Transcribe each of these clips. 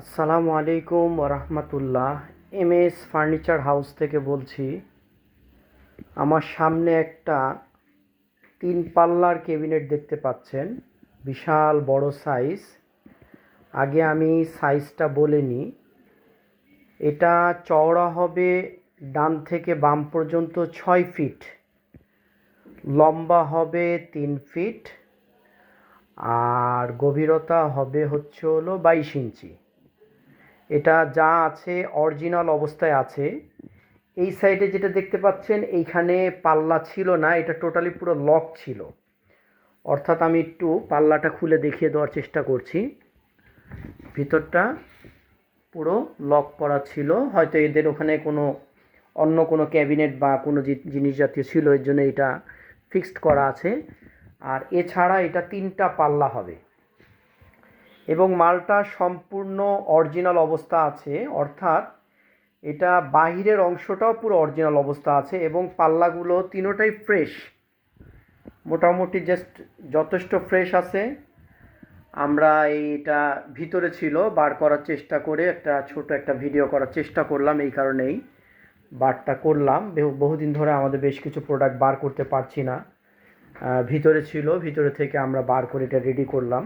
আসসালামু আলাইকুম ওরহমতুল্লাহ। এমএস ফার্নিচার হাউস থেকে বলছি। আমার সামনে একটা 3 পাল্লার ক্যাবিনেট দেখতে পাচ্ছেন, বিশাল বড় সাইজ। আগে আমি সাইজটা বলে নিই। এটা চওড়া হবে ডান থেকে বাম পর্যন্ত 6 ফিট, লম্বা হবে 3 ফিট, আর গভীরতা হবে হলো 22 ইঞ্চি। এটা যা আছে অরিজিনাল অবস্থায় আছে। এই সাইডে যেটা দেখতে পাচ্ছেন এইখানে পাল্লা ছিল না, এটা টোটালি পুরো লক ছিল। অর্থাৎ আমি একটু পাল্লাটা খুলে দেখিয়ে দেওয়ার চেষ্টা করছি। ভিতরটা পুরো লক করা ছিল, হয়তো এদের ওখানে অন্য কোনো ক্যাবিনেট বা কোনো জিনিস জাতীয় ছিল, এর জন্য এটা ফিক্সড করা আছে। আর এছাড়া এটা 3টা পাল্লা হবে এবং মালটা সম্পূর্ণ অরিজিনাল অবস্থা আছে। অর্থাৎ এটা বাহিরের অংশটাও পুরো অরিজিনাল অবস্থা আছে এবং পাল্লাগুলো তিনোটাই ফ্রেশ, মোটামুটি যথেষ্ট ফ্রেশ আছে। আমরা এইটা ভিতরে ছিল বার করার চেষ্টা করে ছোট একটা ভিডিও করার চেষ্টা করলাম, এই কারণেই বারটা করলাম। বহুদিন ধরে আমাদের বেশ কিছু প্রোডাক্ট বার করতে পারছি না, ভিতরে ছিল, ভিতরে থেকে আমরা বার করে এটা রেডি করলাম,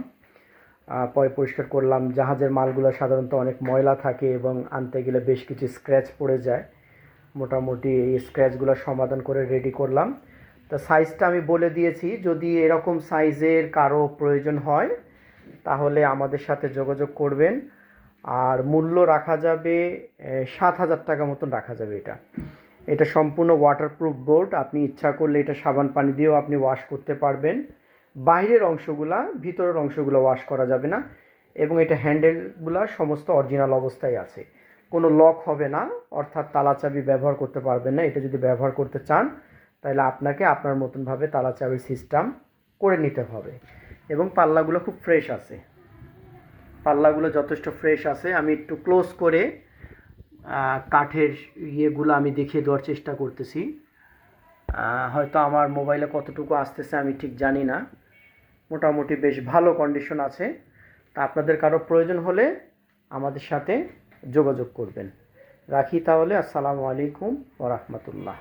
পরে পরিষ্কার করলাম। জাহাজের মালগুলো সাধারণত অনেক ময়লা থাকে এবং আনতে গেলে বেশ কিছু স্ক্র্যাচ পড়ে যায়। মোটামুটি এই স্ক্র্যাচগুলো সমাধান করে রেডি করলাম। তো সাইজটা আমি বলে দিয়েছি, যদি এরকম সাইজের কারো প্রয়োজন হয় তাহলে আমাদের সাথে যোগাযোগ করবেন। আর মূল্য রাখা যাবে 7,000 টাকা মতন রাখা যাবে। এটা সম্পূর্ণ ওয়াটারপ্রুফ বোর্ড। আপনি ইচ্ছা করলে এটা সাবান পানি দিয়েও আপনি ওয়াশ করতে পারবেন। বাইরের অংশগুলা, ভিতরের অংশগুলো ওয়াশ করা যাবে না। এবং এটা হ্যান্ডেলগুলা সমস্ত অরিজিনাল অবস্থায় আছে, কোনো লক হবে না, অর্থাৎ তালা চাবি ব্যবহার করতে পারবেন না। এটা যদি ব্যবহার করতে চান তাহলে আপনাকে আপনার মতনভাবে তালা চাবির সিস্টেম করে নিতে হবে। এবং পাল্লাগুলো খুব ফ্রেশ আছে, পাল্লাগুলো যথেষ্ট ফ্রেশ আছে। আমি একটু ক্লোজ করে কাঠের ইয়েগুলো আমি দেখিয়ে দেওয়ার চেষ্টা করতেছি। হয়তো আমার মোবাইলে কতটুকু আসতেছে আমি ঠিক জানি না। মোটামুটি বেশ ভালো কন্ডিশন আছে। তা আপনাদের কারো প্রয়োজন হলে আমাদের সাথে যোগাযোগ করবেন। রাখি তাহলে। আসসালামু আলাইকুম ওয়া রাহমাতুল্লাহ।